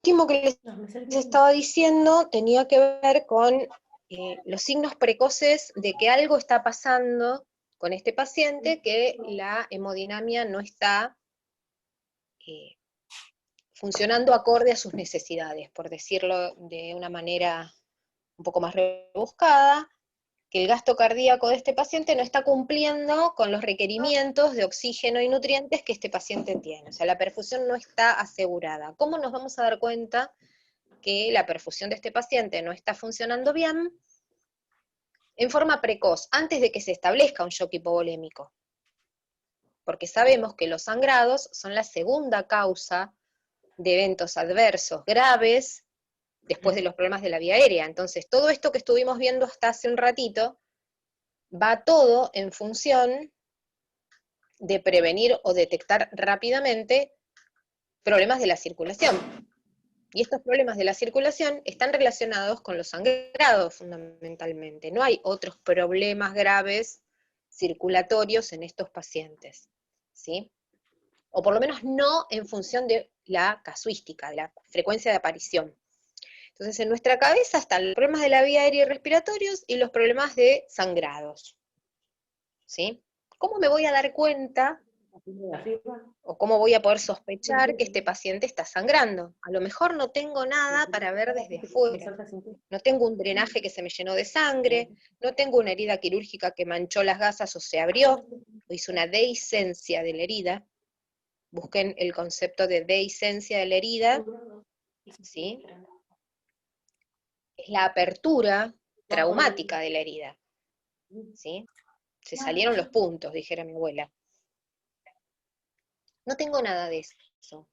último que les estaba diciendo tenía que ver con los signos precoces de que algo está pasando con este paciente, que la hemodinamia no está funcionando acorde a sus necesidades, por decirlo de una manera un poco más rebuscada, que el gasto cardíaco de este paciente no está cumpliendo con los requerimientos de oxígeno y nutrientes que este paciente tiene. O sea, la perfusión no está asegurada. ¿Cómo nos vamos a dar cuenta que la perfusión de este paciente no está funcionando bien? En forma precoz, antes de que se establezca un shock hipovolémico. Porque sabemos que los sangrados son la segunda causa de eventos adversos graves después de los problemas de la vía aérea. Entonces, todo esto que estuvimos viendo hasta hace un ratito, va todo en función de prevenir o detectar rápidamente problemas de la circulación. Y estos problemas de la circulación están relacionados con los sangrados, fundamentalmente. No hay otros problemas graves circulatorios en estos pacientes, ¿sí? O por lo menos no en función de la casuística, de la frecuencia de aparición. Entonces, en nuestra cabeza están los problemas de la vía aérea y respiratorios y los problemas de sangrados, ¿sí? ¿Cómo me voy a dar cuenta o cómo voy a poder sospechar que este paciente está sangrando? A lo mejor no tengo nada para ver desde afuera. No tengo un drenaje que se me llenó de sangre, no tengo una herida quirúrgica que manchó las gasas o se abrió, o hizo una dehiscencia de la herida. Busquen el concepto de dehiscencia de la herida, ¿sí? Es la apertura traumática de la herida, ¿sí? Se salieron los puntos, dijera mi abuela. No tengo nada de eso.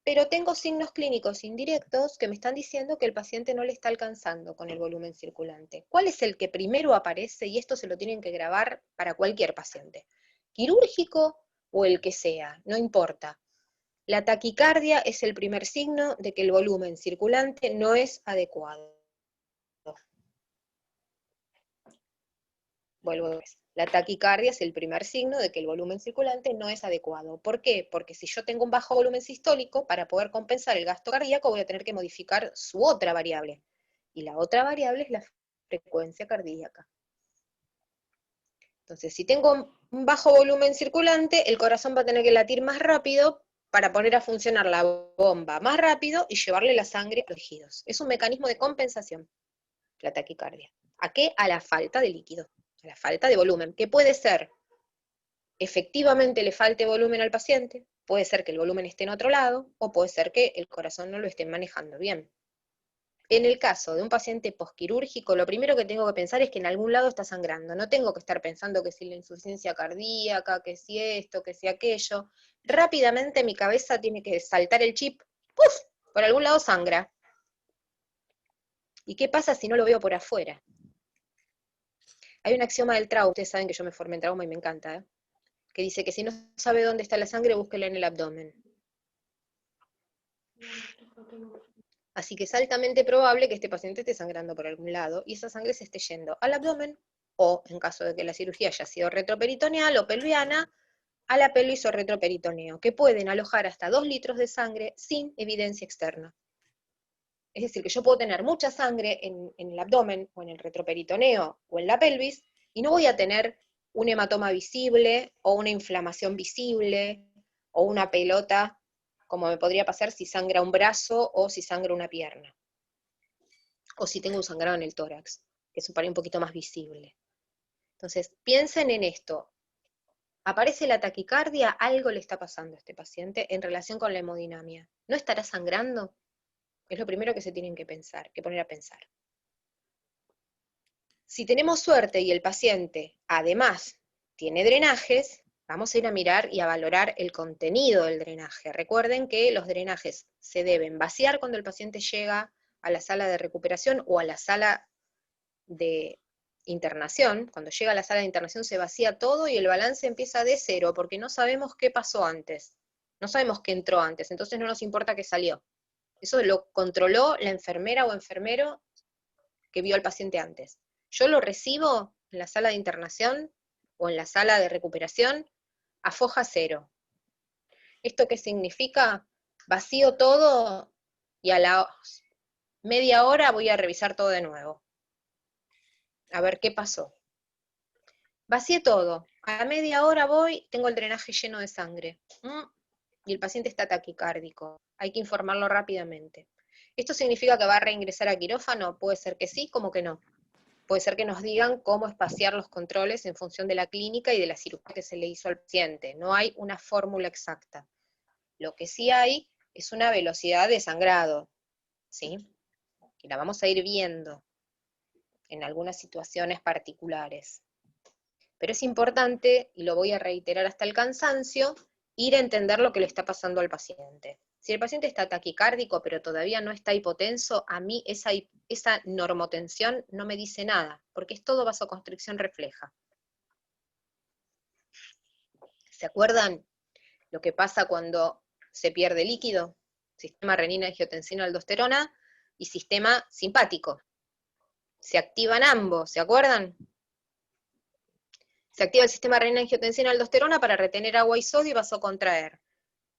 Pero tengo signos clínicos indirectos que me están diciendo que el paciente no le está alcanzando con el volumen circulante. ¿Cuál es el que primero aparece? Y esto se lo tienen que grabar para cualquier paciente. ¿Quirúrgico o el que sea? No importa. La taquicardia es el primer signo de que el volumen circulante no es adecuado. Vuelvo a vez. La taquicardia es el primer signo de que el volumen circulante no es adecuado. ¿Por qué? Porque si yo tengo un bajo volumen sistólico, para poder compensar el gasto cardíaco voy a tener que modificar su otra variable. Y la otra variable es la frecuencia cardíaca. Entonces, si tengo un bajo volumen circulante, el corazón va a tener que latir más rápido para poner a funcionar la bomba más rápido y llevarle la sangre a los tejidos. Es un mecanismo de compensación, la taquicardia. ¿A qué? A la falta de líquido, a la falta de volumen, que puede ser efectivamente le falte volumen al paciente, puede ser que el volumen esté en otro lado, o puede ser que el corazón no lo esté manejando bien. En el caso de un paciente posquirúrgico, lo primero que tengo que pensar es que en algún lado está sangrando. No tengo que estar pensando que si la insuficiencia cardíaca, que si esto, que si aquello. Rápidamente mi cabeza tiene que saltar el chip, ¡puf! Por algún lado sangra. ¿Y qué pasa si no lo veo por afuera? Hay un axioma del trauma, ustedes saben que yo me formé en trauma y me encanta, ¿eh? Que dice que si no sabe dónde está la sangre, búsquela en el abdomen. Así que es altamente probable que este paciente esté sangrando por algún lado y esa sangre se esté yendo al abdomen o, en caso de que la cirugía haya sido retroperitoneal o pelviana, a la pelvis o retroperitoneo, que pueden alojar hasta 2 litros de sangre sin evidencia externa. Es decir, que yo puedo tener mucha sangre en el abdomen o en el retroperitoneo o en la pelvis y no voy a tener un hematoma visible o una inflamación visible o una pelota, como me podría pasar si sangra un brazo o si sangra una pierna. O si tengo un sangrado en el tórax, que eso para un poquito más visible. Entonces, piensen en esto. Aparece la taquicardia, algo le está pasando a este paciente en relación con la hemodinamia. ¿No estará sangrando? Es lo primero que se tienen que pensar, que poner a pensar. Si tenemos suerte y el paciente, además, tiene drenajes, vamos a ir a mirar y a valorar el contenido del drenaje. Recuerden que los drenajes se deben vaciar cuando el paciente llega a la sala de recuperación o a la sala de internación. Cuando llega a la sala de internación se vacía todo y el balance empieza de cero, porque no sabemos qué pasó antes. No sabemos qué entró antes, entonces no nos importa qué salió. Eso lo controló la enfermera o enfermero que vio al paciente antes. Yo lo recibo en la sala de internación o en la sala de recuperación a foja cero. ¿Esto qué significa? Vacío todo y a la media hora voy a revisar todo de nuevo. A ver qué pasó. Vacié todo. A la media hora voy, tengo el drenaje lleno de sangre. Y el paciente está taquicárdico. Hay que informarlo rápidamente. ¿Esto significa que va a reingresar a quirófano? Puede ser que sí, como que no. Puede ser que nos digan cómo espaciar los controles en función de la clínica y de la cirugía que se le hizo al paciente. No hay una fórmula exacta. Lo que sí hay es una velocidad de sangrado, ¿sí? Que la vamos a ir viendo en algunas situaciones particulares. Pero es importante, y lo voy a reiterar hasta el cansancio, ir a entender lo que le está pasando al paciente. Si el paciente está taquicárdico pero todavía no está hipotenso, a mí esa normotensión no me dice nada, porque es todo vasoconstricción refleja. ¿Se acuerdan lo que pasa cuando se pierde líquido? Sistema renina-angiotensina-aldosterona y sistema simpático. Se activan ambos, ¿se acuerdan? Se activa el sistema renina-angiotensina-aldosterona para retener agua y sodio y vasocontraer,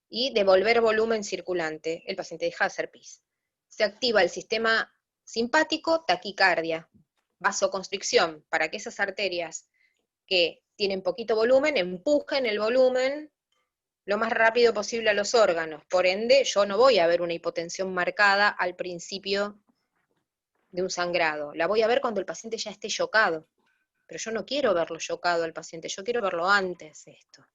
y devolver volumen circulante. El paciente deja de hacer pis. Se activa el sistema simpático, taquicardia, vasoconstricción, para que esas arterias que tienen poquito volumen empujen el volumen lo más rápido posible a los órganos. Por ende, yo no voy a ver una hipotensión marcada al principio de un sangrado. La voy a ver cuando el paciente ya esté chocado. Pero yo no quiero verlo chocado al paciente, yo quiero verlo antes esto.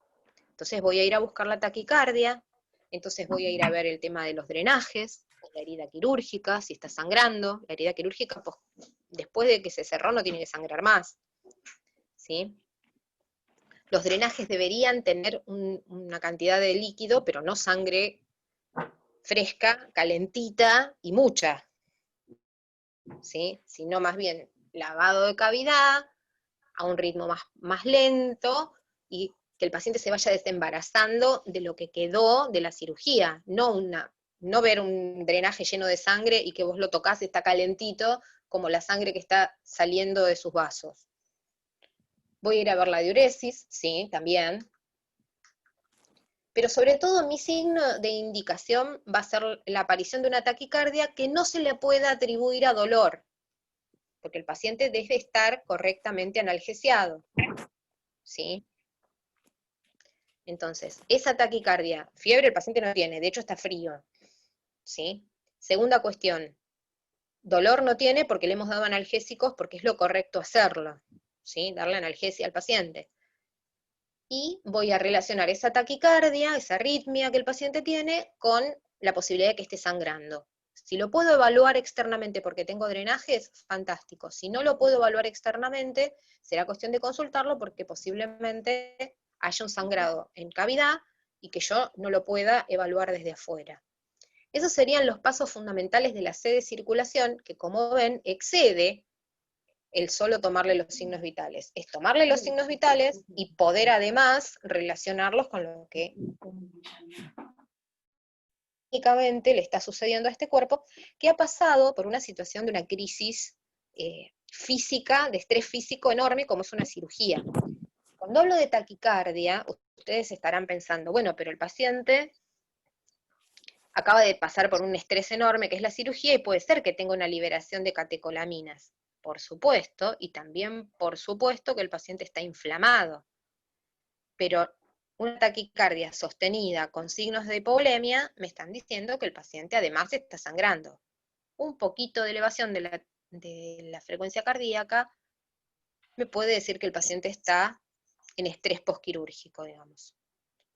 Entonces voy a ir a buscar la taquicardia, entonces voy a ir a ver el tema de los drenajes, la herida quirúrgica, si está sangrando, la herida quirúrgica, pues, después de que se cerró no tiene que sangrar más, ¿sí? Los drenajes deberían tener una cantidad de líquido, pero no sangre fresca, calentita y mucha, ¿sí? Sino más bien lavado de cavidad, a un ritmo más lento, y que el paciente se vaya desembarazando de lo que quedó de la cirugía, no ver un drenaje lleno de sangre y que vos lo tocás y está calentito, como la sangre que está saliendo de sus vasos. Voy a ir a ver la diuresis, sí, también. Pero sobre todo mi signo de indicación va a ser la aparición de una taquicardia que no se le pueda atribuir a dolor, porque el paciente debe estar correctamente analgesiado, ¿sí? Entonces, esa taquicardia, fiebre el paciente no tiene, de hecho está frío, ¿sí? Segunda cuestión, dolor no tiene porque le hemos dado analgésicos porque es lo correcto hacerlo, ¿sí? Darle analgesia al paciente. Y voy a relacionar esa taquicardia, esa arritmia que el paciente tiene, con la posibilidad de que esté sangrando. Si lo puedo evaluar externamente porque tengo drenajes, fantástico. Si no lo puedo evaluar externamente, será cuestión de consultarlo porque posiblemente haya un sangrado en cavidad y que yo no lo pueda evaluar desde afuera. Esos serían los pasos fundamentales de la C de circulación, que como ven, excede el solo tomarle los signos vitales. Es tomarle los signos vitales y poder además relacionarlos con lo que únicamente le está sucediendo a este cuerpo, que ha pasado por una situación de una crisis física, de estrés físico enorme, como es una cirugía. Cuando hablo de taquicardia, ustedes estarán pensando, bueno, pero el paciente acaba de pasar por un estrés enorme que es la cirugía y puede ser que tenga una liberación de catecolaminas. Por supuesto, y también por supuesto que el paciente está inflamado. Pero una taquicardia sostenida con signos de hipovolemia me están diciendo que el paciente además está sangrando. Un poquito de elevación de la frecuencia cardíaca me puede decir que el paciente está en estrés postquirúrgico, digamos.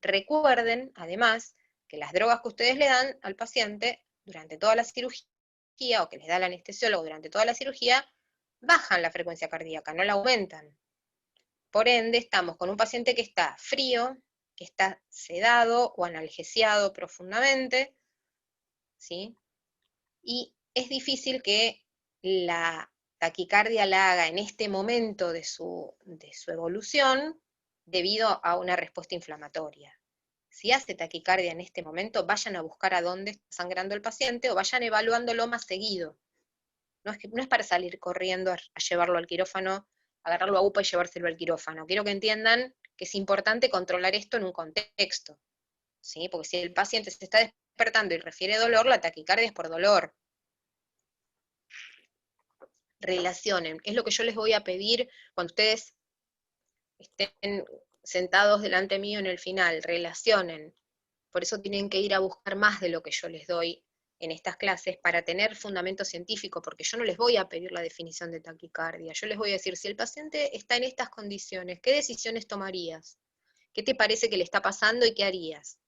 Recuerden, además, que las drogas que ustedes le dan al paciente durante toda la cirugía, o que les da el anestesiólogo durante toda la cirugía, bajan la frecuencia cardíaca, no la aumentan. Por ende, estamos con un paciente que está frío, que está sedado o analgesiado profundamente, ¿sí? Y es difícil que la taquicardia la haga en este momento de su evolución debido a una respuesta inflamatoria. Si hace taquicardia en este momento, vayan a buscar a dónde está sangrando el paciente o vayan evaluándolo más seguido. No es para salir corriendo a llevarlo al quirófano, agarrarlo a UPA y llevárselo al quirófano. Quiero que entiendan que es importante controlar esto en un contexto, ¿sí? Porque si el paciente se está despertando y refiere dolor, la taquicardia es por dolor. Relacionen, es lo que yo les voy a pedir cuando ustedes estén sentados delante mío en el final, relacionen. Por eso tienen que ir a buscar más de lo que yo les doy en estas clases para tener fundamento científico, porque yo no les voy a pedir la definición de taquicardia, yo les voy a decir, si el paciente está en estas condiciones, ¿qué decisiones tomarías? ¿Qué te parece que le está pasando y qué harías?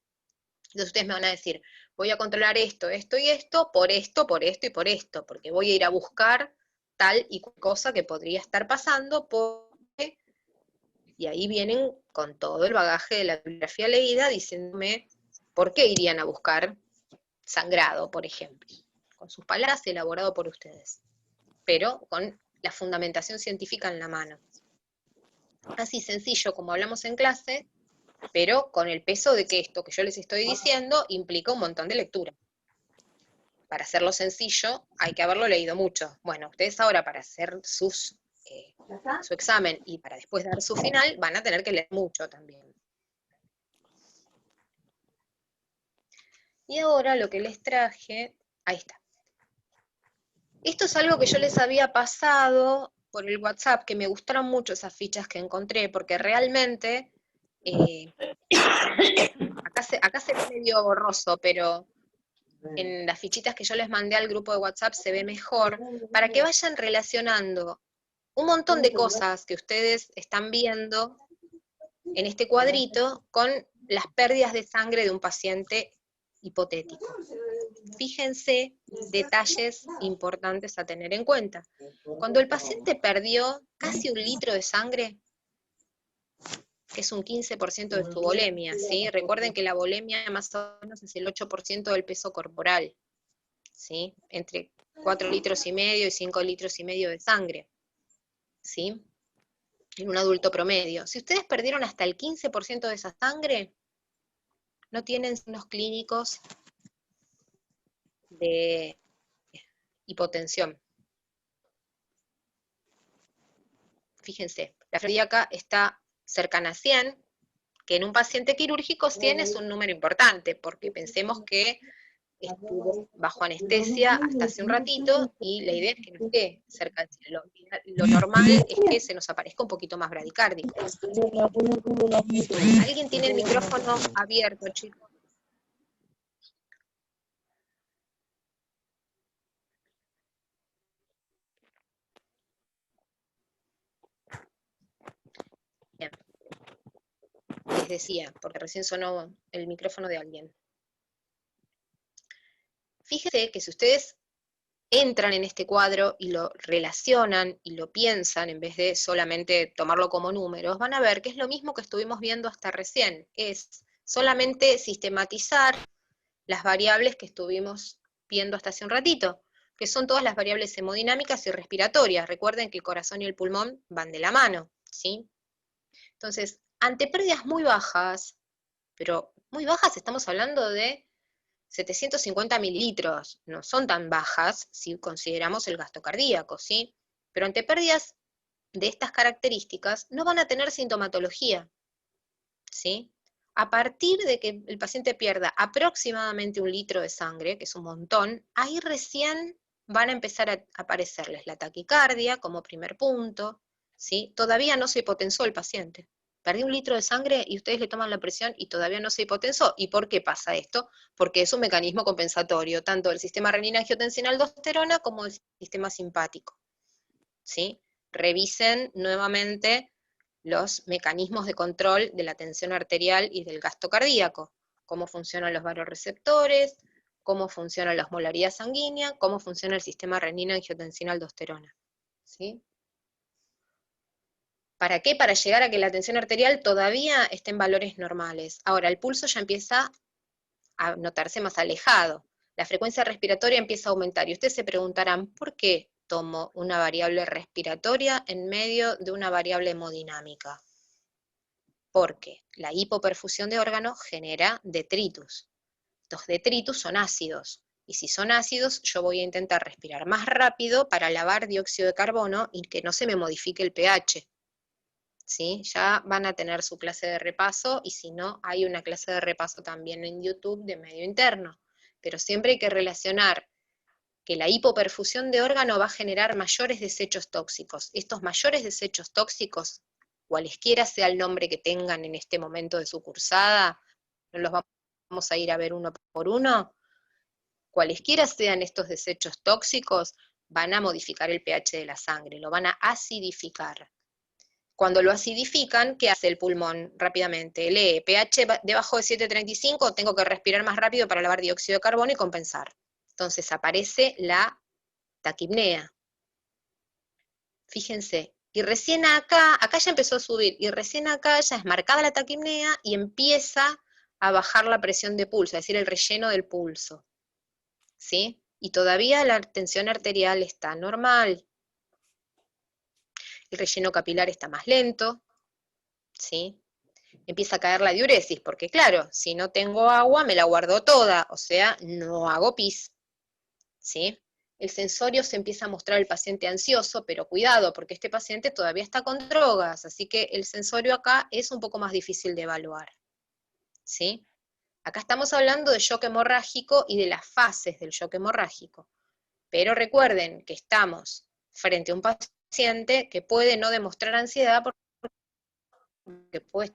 Entonces ustedes me van a decir, voy a controlar esto, esto y esto, por esto, por esto y por esto, porque voy a ir a buscar tal y cosa que podría estar pasando, porque... Y ahí vienen con todo el bagaje de la bibliografía leída diciéndome por qué irían a buscar sangrado, por ejemplo, con sus palabras elaborado por ustedes, pero con la fundamentación científica en la mano. Así sencillo como hablamos en clase, pero con el peso de que esto que yo les estoy diciendo implica un montón de lectura. Para hacerlo sencillo hay que haberlo leído mucho. Bueno, ustedes ahora para hacer su examen y para después dar su final van a tener que leer mucho también. Y ahora lo que les traje, ahí está. Esto es algo que yo les había pasado por el WhatsApp, que me gustaron mucho esas fichas que encontré, porque realmente, acá se ve medio borroso, pero en las fichitas que yo les mandé al grupo de WhatsApp se ve mejor, para que vayan relacionando un montón de cosas que ustedes están viendo en este cuadrito con las pérdidas de sangre de un paciente hipotético. Fíjense detalles importantes a tener en cuenta. Cuando el paciente perdió casi 1 litro de sangre, que es un 15% de su volemia, ¿sí? Recuerden que la volemia más o menos es el 8% del peso corporal, ¿sí? Entre 4 litros y medio y 5 litros y medio de sangre, ¿sí? En un adulto promedio. Si ustedes perdieron hasta el 15% de esa sangre, no tienen signos clínicos de hipotensión. Fíjense, la cardíaca está cercana a 100, que en un paciente quirúrgico 100 es un número importante, porque pensemos que estuvo bajo anestesia hasta hace un ratito, y la idea es que no esté cerca de 100. Lo normal es que se nos aparezca un poquito más bradicárdico. ¿Alguien tiene el micrófono abierto, chicos? Bien. Les decía, porque recién sonó el micrófono de alguien. Fíjense que si ustedes entran en este cuadro y lo relacionan y lo piensan, en vez de solamente tomarlo como números, van a ver que es lo mismo que estuvimos viendo hasta recién, es solamente sistematizar las variables que estuvimos viendo hasta hace un ratito, que son todas las variables hemodinámicas y respiratorias. Recuerden que el corazón y el pulmón van de la mano, ¿sí? Entonces, ante pérdidas muy bajas, pero muy bajas estamos hablando de 750 mililitros, no son tan bajas si consideramos el gasto cardíaco, ¿sí? Pero ante pérdidas de estas características no van a tener sintomatología, ¿sí? A partir de que el paciente pierda aproximadamente 1 litro de sangre, que es un montón, ahí recién van a empezar a aparecerles la taquicardia como primer punto, ¿sí? Todavía no se hipotensó el paciente. Perdió 1 litro de sangre y ustedes le toman la presión y todavía no se hipotensó. ¿Y por qué pasa esto? Porque es un mecanismo compensatorio, tanto del sistema renina-angiotensina-aldosterona como del sistema simpático, ¿sí? Revisen nuevamente los mecanismos de control de la tensión arterial y del gasto cardíaco, cómo funcionan los vasoreceptores, cómo funciona la osmolaridad sanguínea, cómo funciona el sistema renina-angiotensina-aldosterona, ¿sí? ¿Para qué? Para llegar a que la tensión arterial todavía esté en valores normales. Ahora, el pulso ya empieza a notarse más alejado, la frecuencia respiratoria empieza a aumentar, y ustedes se preguntarán, ¿por qué tomo una variable respiratoria en medio de una variable hemodinámica? Porque la hipoperfusión de órganos genera detritus. Los detritus son ácidos, y si son ácidos, yo voy a intentar respirar más rápido para lavar dióxido de carbono y que no se me modifique el pH. ¿Sí? Ya van a tener su clase de repaso, y si no, hay una clase de repaso también en YouTube de medio interno. pero siempre hay que relacionar que la hipoperfusión de órgano va a generar mayores desechos tóxicos. Estos mayores desechos tóxicos, cualesquiera sea el nombre que tengan en este momento de su cursada, no los vamos a ir a ver uno por uno, cualesquiera sean estos desechos tóxicos, van a modificar el pH de la sangre, lo van a acidificar. Cuando lo acidifican, ¿qué hace el pulmón rápidamente? Lee, pH debajo de 7,35, tengo que respirar más rápido para elevar dióxido de carbono y compensar. Entonces aparece la taquipnea. Fíjense, y recién acá ya empezó a subir, y recién acá ya es marcada la taquipnea y empieza a bajar la presión de pulso, es decir, el relleno del pulso. ¿Sí? Y todavía la tensión arterial está normal. El relleno capilar está más lento, ¿sí? Empieza a caer la diuresis, porque claro, si no tengo agua me la guardo toda, o sea, no hago pis, ¿sí? El sensorio se empieza a mostrar al paciente ansioso, pero cuidado, porque este paciente todavía está con drogas, así que el sensorio acá es un poco más difícil de evaluar, ¿sí? Acá estamos hablando de shock hemorrágico y de las fases del shock hemorrágico, pero recuerden que estamos frente a un paciente que puede no demostrar ansiedad porque puede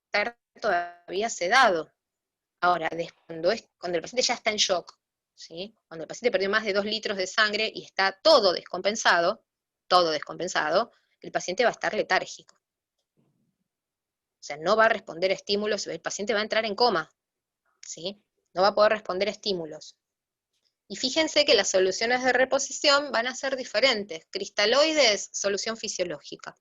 estar todavía sedado. Ahora, cuando el paciente ya está en shock, ¿sí? Cuando el paciente perdió más de 2 litros de sangre y está todo descompensado, el paciente va a estar letárgico. O sea, no va a responder a estímulos, el paciente va a entrar en coma, ¿sí? No va a poder responder a estímulos. Y fíjense que las soluciones de reposición van a ser diferentes. Cristaloides, solución fisiológica.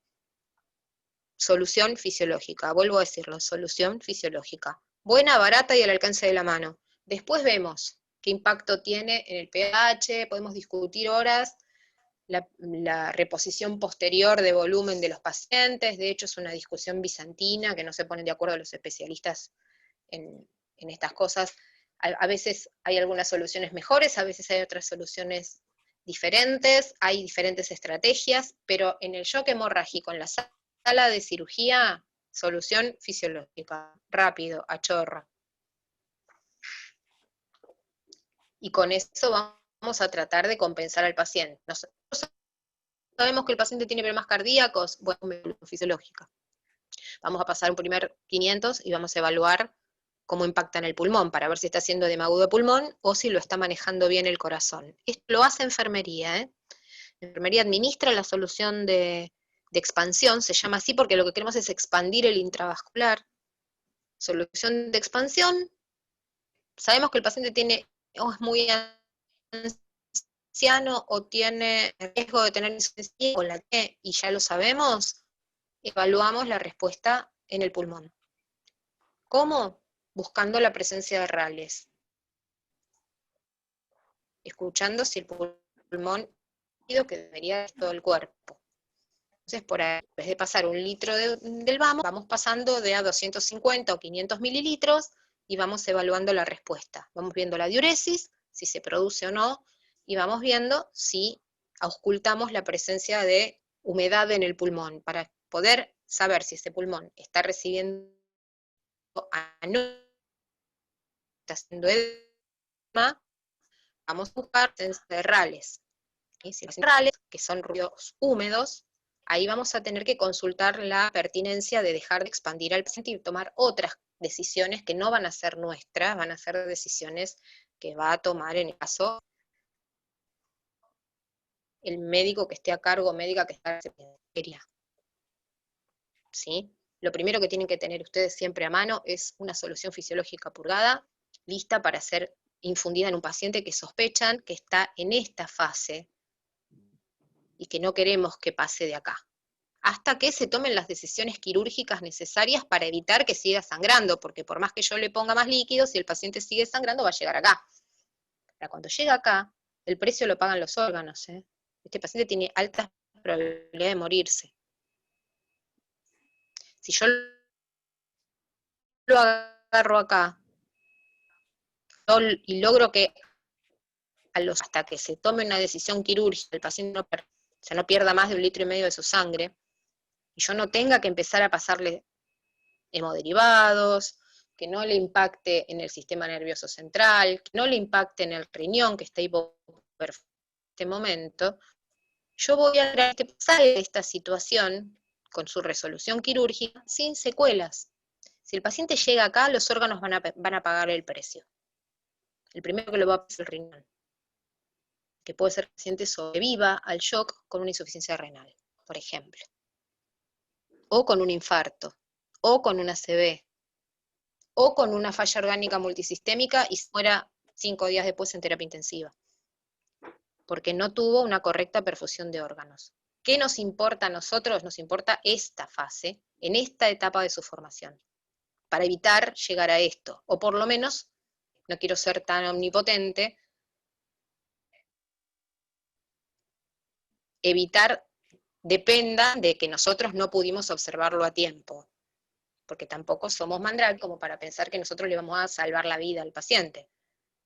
Solución fisiológica, vuelvo a decirlo, solución fisiológica. Buena, barata y al alcance de la mano. Después vemos qué impacto tiene en el pH, podemos discutir horas, la reposición posterior de volumen de los pacientes, de hecho es una discusión bizantina, que no se ponen de acuerdo los especialistas en estas cosas. A veces hay algunas soluciones mejores, a veces hay otras soluciones diferentes, hay diferentes estrategias, pero en el shock hemorrágico, en la sala de cirugía, solución fisiológica, rápido, a chorro. Y con eso vamos a tratar de compensar al paciente. Nosotros sabemos que el paciente tiene problemas cardíacos, bueno, fisiológica. Vamos a pasar un primer 500 y vamos a evaluar cómo impacta en el pulmón, para ver si está haciendo edema agudo de pulmón o si lo está manejando bien el corazón. Esto lo hace enfermería, ¿eh? La enfermería administra la solución de expansión, se llama así porque lo que queremos es expandir el intravascular. Solución de expansión, sabemos que el paciente tiene, o es muy anciano, o tiene riesgo de tener insuficiencia, con la que, y ya lo sabemos, evaluamos la respuesta en el pulmón. ¿Cómo? Buscando la presencia de rales. Escuchando si el pulmón que debería todo el cuerpo. Entonces, por ahí, en vez de pasar 1 litro del vamos pasando de a 250 o 500 mililitros y vamos evaluando la respuesta. Vamos viendo la diuresis, si se produce o no, y vamos viendo si auscultamos la presencia de humedad en el pulmón, para poder saber si ese pulmón está recibiendo está haciendo edema, vamos a buscar rales. Si los rales, que son ruidos húmedos, ahí vamos a tener que consultar la pertinencia de dejar de expandir al paciente y tomar otras decisiones que no van a ser nuestras, van a ser decisiones que va a tomar en el caso el médico que esté a cargo, médica que está en la ¿sí? Lo primero que tienen que tener ustedes siempre a mano es una solución fisiológica purgada, lista para ser infundida en un paciente que sospechan que está en esta fase y que no queremos que pase de acá, hasta que se tomen las decisiones quirúrgicas necesarias para evitar que siga sangrando, porque por más que yo le ponga más líquido, si el paciente sigue sangrando va a llegar acá. Pero cuando llega acá, el precio lo pagan los órganos, ¿eh? Este paciente tiene altas probabilidades de morirse. Si yo lo agarro acá y logro que hasta que se tome una decisión quirúrgica, el paciente no pierda más de 1,5 litros de su sangre, y yo no tenga que empezar a pasarle hemoderivados, que no le impacte en el sistema nervioso central, que no le impacte en el riñón, que está hipoperfuso en este momento, yo voy a lograr que salga de esta situación con su resolución quirúrgica sin secuelas. Si el paciente llega acá, los órganos van a pagar el precio. El primero que lo va a pagar es el riñón, que puede ser que el paciente sobreviva al shock con una insuficiencia renal, por ejemplo, o con un infarto, o con una ACV, o con una falla orgánica multisistémica y se muera 5 días después en terapia intensiva, porque no tuvo una correcta perfusión de órganos. ¿Qué nos importa a nosotros? Nos importa esta fase, en esta etapa de su formación, para evitar llegar a esto, o por lo menos, no quiero ser tan omnipotente, evitar dependa de que nosotros no pudimos observarlo a tiempo, porque tampoco somos Mandrake como para pensar que nosotros le vamos a salvar la vida al paciente.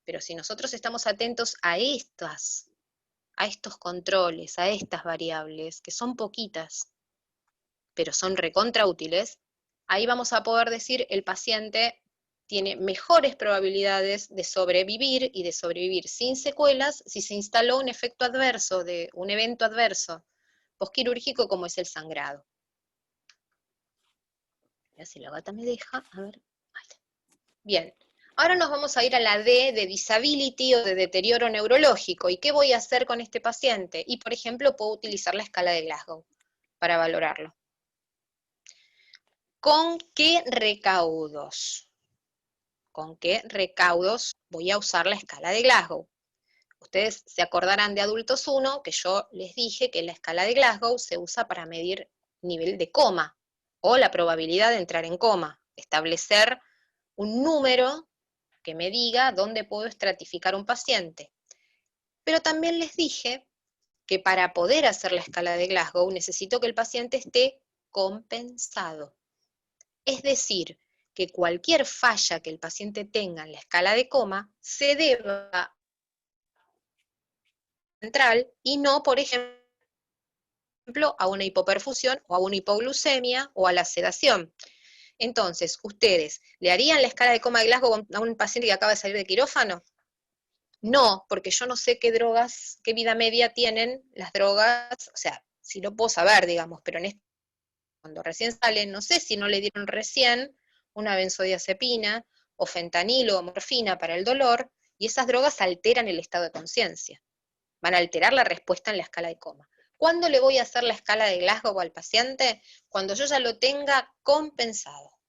Pero si nosotros estamos atentos a estos controles, a estas variables, que son poquitas, pero son recontra útiles, ahí vamos a poder decir el paciente tiene mejores probabilidades de sobrevivir y de sobrevivir sin secuelas si se instaló un efecto adverso, un evento adverso postquirúrgico como es el sangrado. Mira si la gata me deja, a ver. Ahí está. Bien, ahora nos vamos a ir a la D de disability o de deterioro neurológico. ¿Y qué voy a hacer con este paciente? Y por ejemplo puedo utilizar la escala de Glasgow para valorarlo. ¿Con qué recaudos? ¿Con qué recaudos voy a usar la escala de Glasgow? Ustedes se acordarán de Adultos 1, que yo les dije que la escala de Glasgow se usa para medir nivel de coma, o la probabilidad de entrar en coma, establecer un número que me diga dónde puedo estratificar un paciente. Pero también les dije que para poder hacer la escala de Glasgow necesito que el paciente esté compensado. Es decir, que cualquier falla que el paciente tenga en la escala de coma se deba central y no, por ejemplo, a una hipoperfusión o a una hipoglucemia o a la sedación. Entonces, ¿ustedes le harían la escala de coma de Glasgow a un paciente que acaba de salir de quirófano? No, porque yo no sé qué drogas, qué vida media tienen las drogas, o sea, sí lo puedo saber, digamos, pero cuando recién salen, no sé si no le dieron recién una benzodiazepina, o fentanilo o morfina para el dolor, y esas drogas alteran el estado de conciencia. Van a alterar la respuesta en la escala de coma. ¿Cuándo le voy a hacer la escala de Glasgow al paciente? Cuando yo ya lo tenga compensado.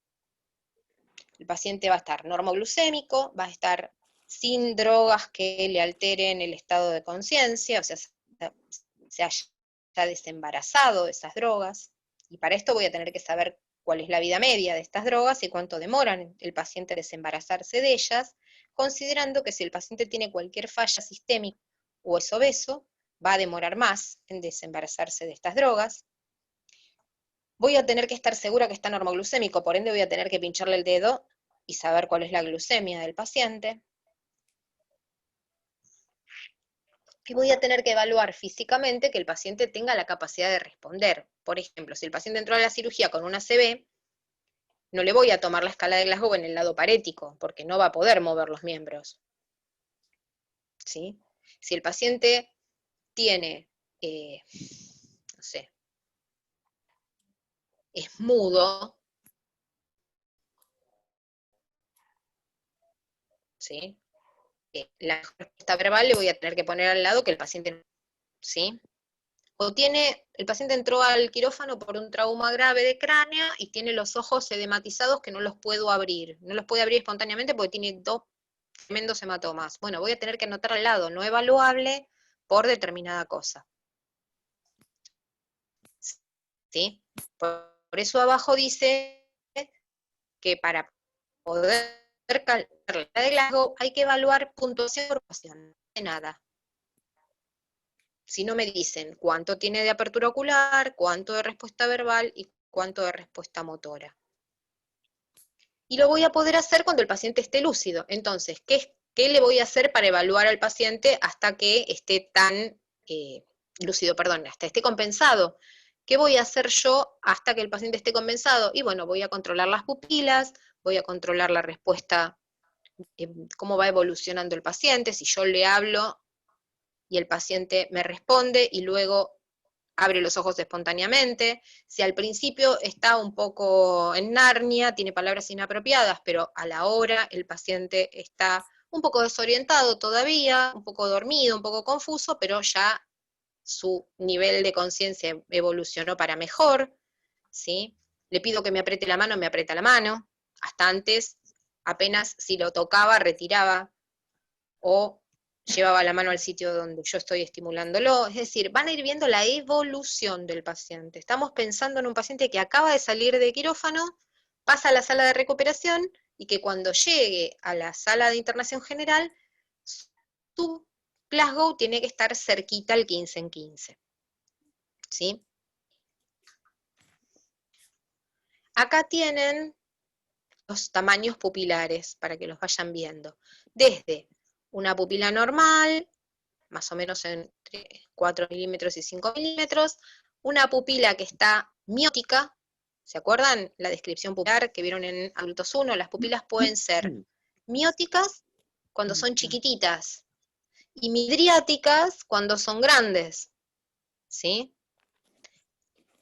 El paciente va a estar normoglucémico, va a estar sin drogas que le alteren el estado de conciencia, o sea, se haya desembarazado de esas drogas, y para esto voy a tener que saber cuál es la vida media de estas drogas y cuánto demoran el paciente a desembarazarse de ellas, considerando que si el paciente tiene cualquier falla sistémica o es obeso, va a demorar más en desembarazarse de estas drogas. Voy a tener que estar segura que está normoglucémico, por ende voy a tener que pincharle el dedo y saber cuál es la glucemia del paciente. Y voy a tener que evaluar físicamente que el paciente tenga la capacidad de responder. Por ejemplo, si el paciente entró a la cirugía con una ACV, no le voy a tomar la escala de Glasgow en el lado parético, porque no va a poder mover los miembros. ¿Sí? Si el paciente tiene, no sé, es mudo, ¿sí? La respuesta verbal le voy a tener que poner al lado que el paciente, ¿sí? O el paciente entró al quirófano por un trauma grave de cráneo y tiene los ojos edematizados que no los puedo abrir. No los puede abrir espontáneamente porque tiene 2 tremendos hematomas. Bueno, voy a tener que anotar al lado no evaluable por determinada cosa. ¿Sí? Por eso abajo dice que para poder calcular la de Glasgow hay que evaluar puntuación por pasión, de nada. Si no me dicen cuánto tiene de apertura ocular, cuánto de respuesta verbal y cuánto de respuesta motora. Y lo voy a poder hacer cuando el paciente esté lúcido. Entonces, ¿qué le voy a hacer para evaluar al paciente hasta que esté tan lúcido, perdón, hasta esté compensado? ¿Qué voy a hacer yo hasta que el paciente esté compensado? Y bueno, voy a controlar las pupilas, voy a controlar la respuesta, cómo va evolucionando el paciente, si yo le hablo y el paciente me responde y luego abre los ojos espontáneamente, si al principio está un poco en Narnia, tiene palabras inapropiadas, pero a la hora el paciente está un poco desorientado todavía, un poco dormido, un poco confuso, pero ya su nivel de conciencia evolucionó para mejor, ¿sí? Le pido que me apriete la mano, me aprieta la mano, hasta antes apenas si lo tocaba, retiraba, o llevaba la mano al sitio donde yo estoy estimulándolo, es decir, van a ir viendo la evolución del paciente. Estamos pensando en un paciente que acaba de salir de quirófano, pasa a la sala de recuperación, y que cuando llegue a la sala de internación general, su Glasgow tiene que estar cerquita al 15 en 15. ¿Sí? Acá tienen los tamaños pupilares para que los vayan viendo. Desde una pupila normal, más o menos entre 4 milímetros y 5 milímetros, una pupila que está miótica, ¿se acuerdan la descripción pupilar que vieron en adultos 1? Las pupilas pueden ser mióticas cuando son chiquititas y midriáticas cuando son grandes, ¿sí?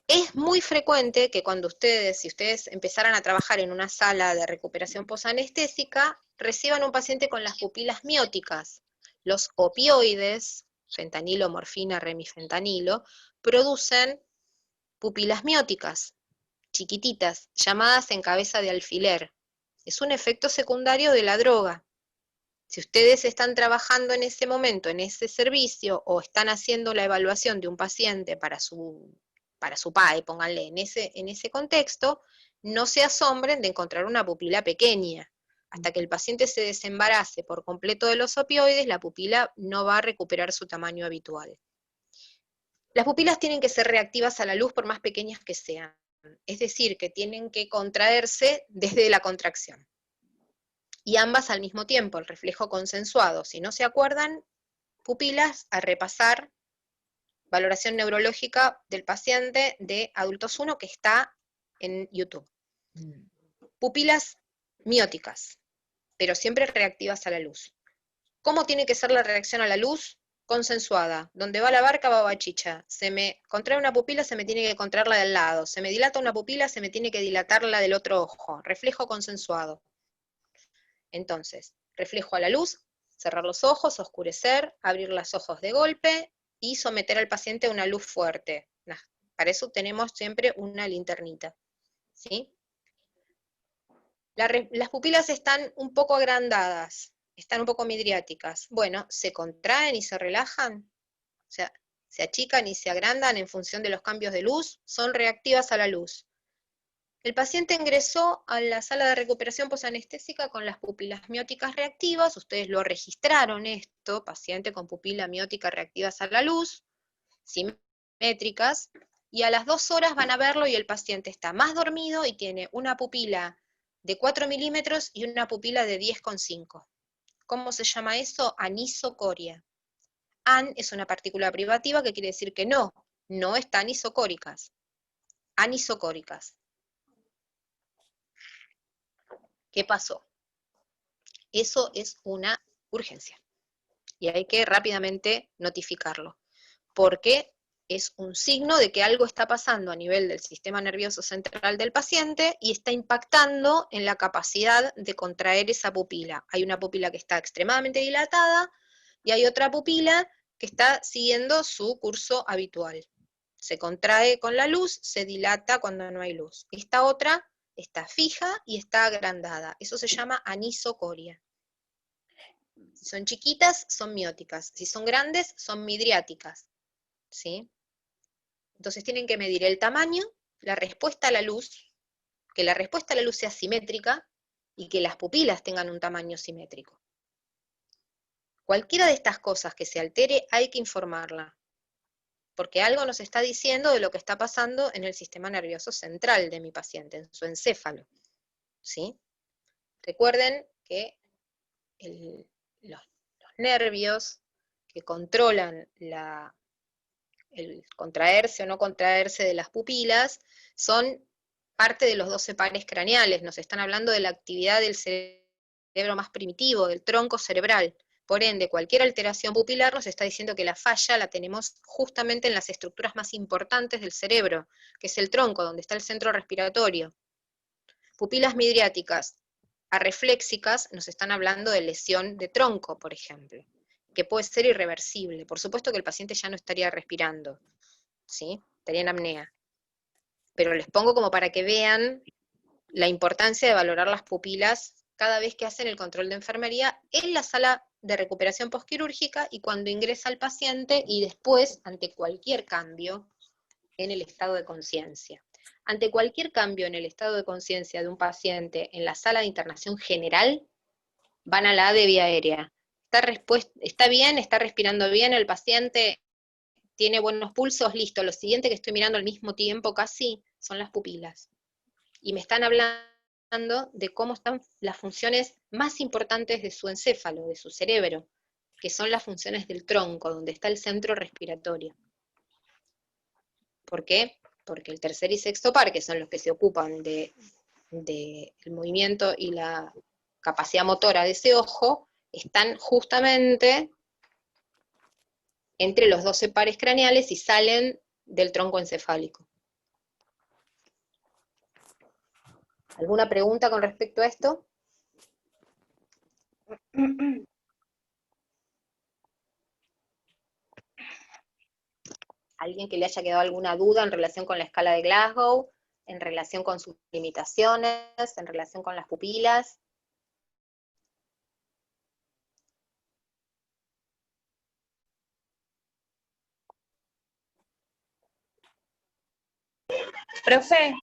Es muy frecuente que cuando si ustedes empezaran a trabajar en una sala de recuperación posanestésica, reciban un paciente con las pupilas mióticas. Los opioides, fentanilo, morfina, remifentanilo, producen pupilas mióticas, chiquititas, llamadas en cabeza de alfiler. Es un efecto secundario de la droga. Si ustedes están trabajando en ese momento, en ese servicio, o están haciendo la evaluación de un paciente para su PAE, pónganle, en ese contexto, no se asombren de encontrar una pupila pequeña. Hasta que el paciente se desembarace por completo de los opioides, la pupila no va a recuperar su tamaño habitual. Las pupilas tienen que ser reactivas a la luz por más pequeñas que sean. Es decir, que tienen que contraerse desde la contracción. Y ambas al mismo tiempo, el reflejo consensuado. Si no se acuerdan, pupilas, a repasar, valoración neurológica del paciente de adultos 1 que está en YouTube. Pupilas mióticas, pero siempre reactivas a la luz. ¿Cómo tiene que ser la reacción a la luz? Consensuada. Donde va la barca va bachicha. Se me contrae una pupila, se me tiene que contraer la del lado. Se me dilata una pupila, se me tiene que dilatar la del otro ojo. Reflejo consensuado. Entonces, reflejo a la luz, cerrar los ojos, oscurecer, abrir los ojos de golpe y someter al paciente a una luz fuerte. Para eso tenemos siempre una linternita, ¿sí? Las pupilas están un poco agrandadas, están un poco midriáticas. Bueno, se contraen y se relajan, o sea, se achican y se agrandan en función de los cambios de luz, son reactivas a la luz. El paciente ingresó a la sala de recuperación posanestésica con las pupilas mióticas reactivas, ustedes lo registraron esto, paciente con pupila miótica reactivas a la luz, simétricas, y a las 2 horas van a verlo y el paciente está más dormido y tiene una pupila de 4 milímetros y una pupila de 10,5. ¿Cómo se llama eso? Anisocoria. An es una partícula privativa que quiere decir que no están isocóricas. Anisocóricas. ¿Qué pasó? Eso es una urgencia. Y hay que rápidamente notificarlo. Porque es un signo de que algo está pasando a nivel del sistema nervioso central del paciente y está impactando en la capacidad de contraer esa pupila. Hay una pupila que está extremadamente dilatada y hay otra pupila que está siguiendo su curso habitual. Se contrae con la luz, se dilata cuando no hay luz. Esta otra está fija y está agrandada. Eso se llama anisocoria. Si son chiquitas, son mióticas. Si son grandes, son midriáticas. ¿Sí? Entonces tienen que medir el tamaño, la respuesta a la luz, que la respuesta a la luz sea simétrica y que las pupilas tengan un tamaño simétrico. Cualquiera de estas cosas que se altere hay que informarla, porque algo nos está diciendo de lo que está pasando en el sistema nervioso central de mi paciente, en su encéfalo. ¿Sí? Recuerden que los nervios que controlan el contraerse o no contraerse de las pupilas, son parte de los 12 pares craneales, nos están hablando de la actividad del cerebro más primitivo, del tronco cerebral. Por ende, cualquier alteración pupilar nos está diciendo que la falla la tenemos justamente en las estructuras más importantes del cerebro, que es el tronco, donde está el centro respiratorio. Pupilas midriáticas arrefléxicas nos están hablando de lesión de tronco, por ejemplo, que puede ser irreversible. Por supuesto que el paciente ya no estaría respirando, ¿sí? Estaría en apnea. Pero les pongo como para que vean la importancia de valorar las pupilas cada vez que hacen el control de enfermería en la sala de recuperación postquirúrgica y cuando ingresa el paciente y después ante cualquier cambio en el estado de conciencia. Ante cualquier cambio en el estado de conciencia de un paciente en la sala de internación general, van a la A de vía aérea. ¿Está bien? ¿Está respirando bien el paciente? ¿Tiene buenos pulsos? Listo. Lo siguiente que estoy mirando al mismo tiempo casi son las pupilas. Y me están hablando de cómo están las funciones más importantes de su encéfalo, de su cerebro, que son las funciones del tronco, donde está el centro respiratorio. ¿Por qué? Porque el tercer y sexto par, que son los que se ocupan del movimiento y la capacidad motora de ese ojo, están justamente entre los 12 pares craneales y salen del tronco encefálico. ¿Alguna pregunta con respecto a esto? ¿Alguien que le haya quedado alguna duda en relación con la escala de Glasgow, en relación con sus limitaciones, en relación con las pupilas? Profe,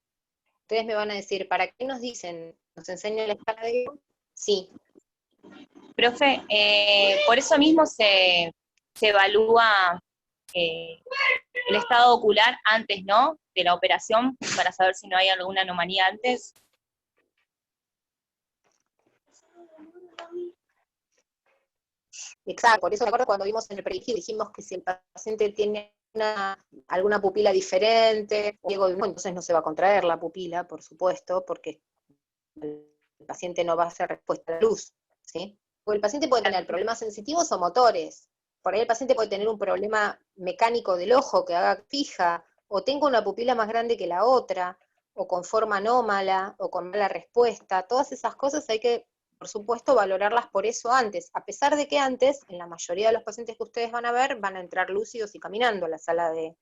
Ustedes me van a decir, ¿para qué nos dicen, nos enseñan la escala de Glasgow? Sí. profe, por eso mismo se evalúa el estado ocular antes, ¿no? De la operación, para saber si no hay alguna anomalía antes. Exacto, por eso me acuerdo cuando vimos en el predictivo, dijimos que si el paciente tiene alguna pupila diferente, entonces no se va a contraer la pupila, por supuesto, porque el paciente no va a hacer respuesta a la luz, ¿sí? Porque el paciente puede tener problemas sensitivos o motores, por ahí el paciente puede tener un problema mecánico del ojo que haga fija, o tenga una pupila más grande que la otra, o con forma anómala, o con mala respuesta, todas esas cosas hay que, por supuesto, valorarlas por eso antes, a pesar de que antes, en la mayoría de los pacientes que ustedes van a ver, van a entrar lúcidos y caminando a la sala de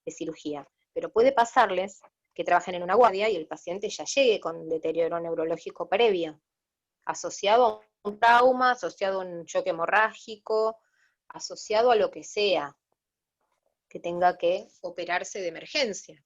cirugía, pero puede pasarles que trabajen en una guardia y el paciente ya llegue con deterioro neurológico previo, asociado a un trauma, asociado a un choque hemorrágico, asociado a lo que sea que tenga que operarse de emergencia.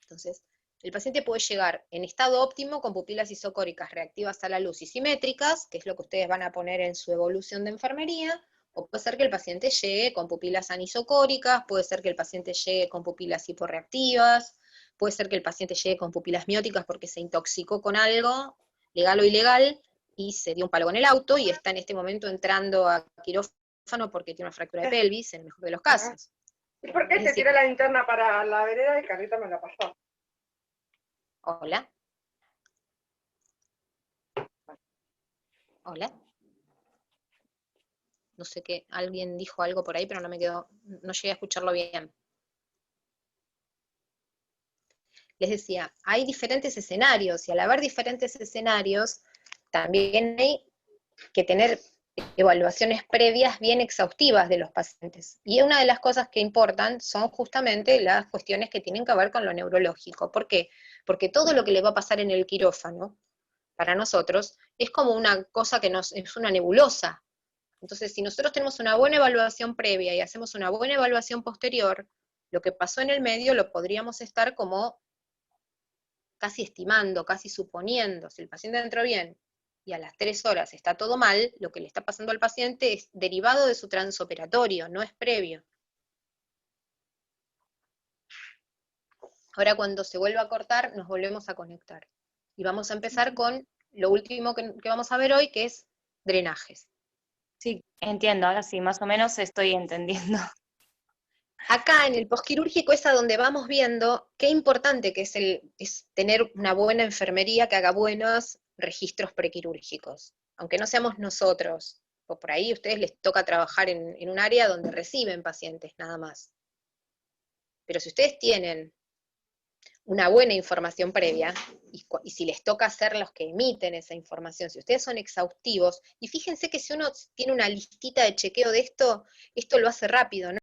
Entonces, el paciente puede llegar en estado óptimo con pupilas isocóricas reactivas a la luz y simétricas, que es lo que ustedes van a poner en su evolución de enfermería, o puede ser que el paciente llegue con pupilas anisocóricas, puede ser que el paciente llegue con pupilas hiporreactivas, puede ser que el paciente llegue con pupilas mióticas porque se intoxicó con algo, legal o ilegal, y se dio un palo en el auto, y está en este momento entrando a quirófano porque tiene una fractura de pelvis, en el mejor de los casos. ¿Y por qué te tiré la linterna para la vereda y Carlita me la pasó? Hola. Hola. No sé qué, alguien dijo algo por ahí, pero no me quedó, no llegué a escucharlo bien. Les decía, hay diferentes escenarios, y al haber diferentes escenarios, también hay que tener evaluaciones previas bien exhaustivas de los pacientes. Y una de las cosas que importan son justamente las cuestiones que tienen que ver con lo neurológico. ¿Por qué? Porque todo lo que le va a pasar en el quirófano, para nosotros, es como una cosa que es una nebulosa. Entonces, si nosotros tenemos una buena evaluación previa y hacemos una buena evaluación posterior, lo que pasó en el medio lo podríamos estar como casi estimando, casi suponiendo. Si el paciente entró bien y a las 3 horas está todo mal, lo que le está pasando al paciente es derivado de su transoperatorio, no es previo. Ahora cuando se vuelva a cortar, nos volvemos a conectar. Y vamos a empezar con lo último que vamos a ver hoy, que es drenajes. Sí, entiendo, ahora sí, más o menos estoy entendiendo. Acá en el posquirúrgico es a donde vamos viendo qué importante que es tener una buena enfermería que haga buenos registros prequirúrgicos. Aunque no seamos nosotros, o por ahí a ustedes les toca trabajar en un área donde reciben pacientes nada más. Pero si ustedes tienen una buena información previa, y si les toca ser los que emiten esa información, si ustedes son exhaustivos, y fíjense que si uno tiene una listita de chequeo de esto lo hace rápido, ¿no?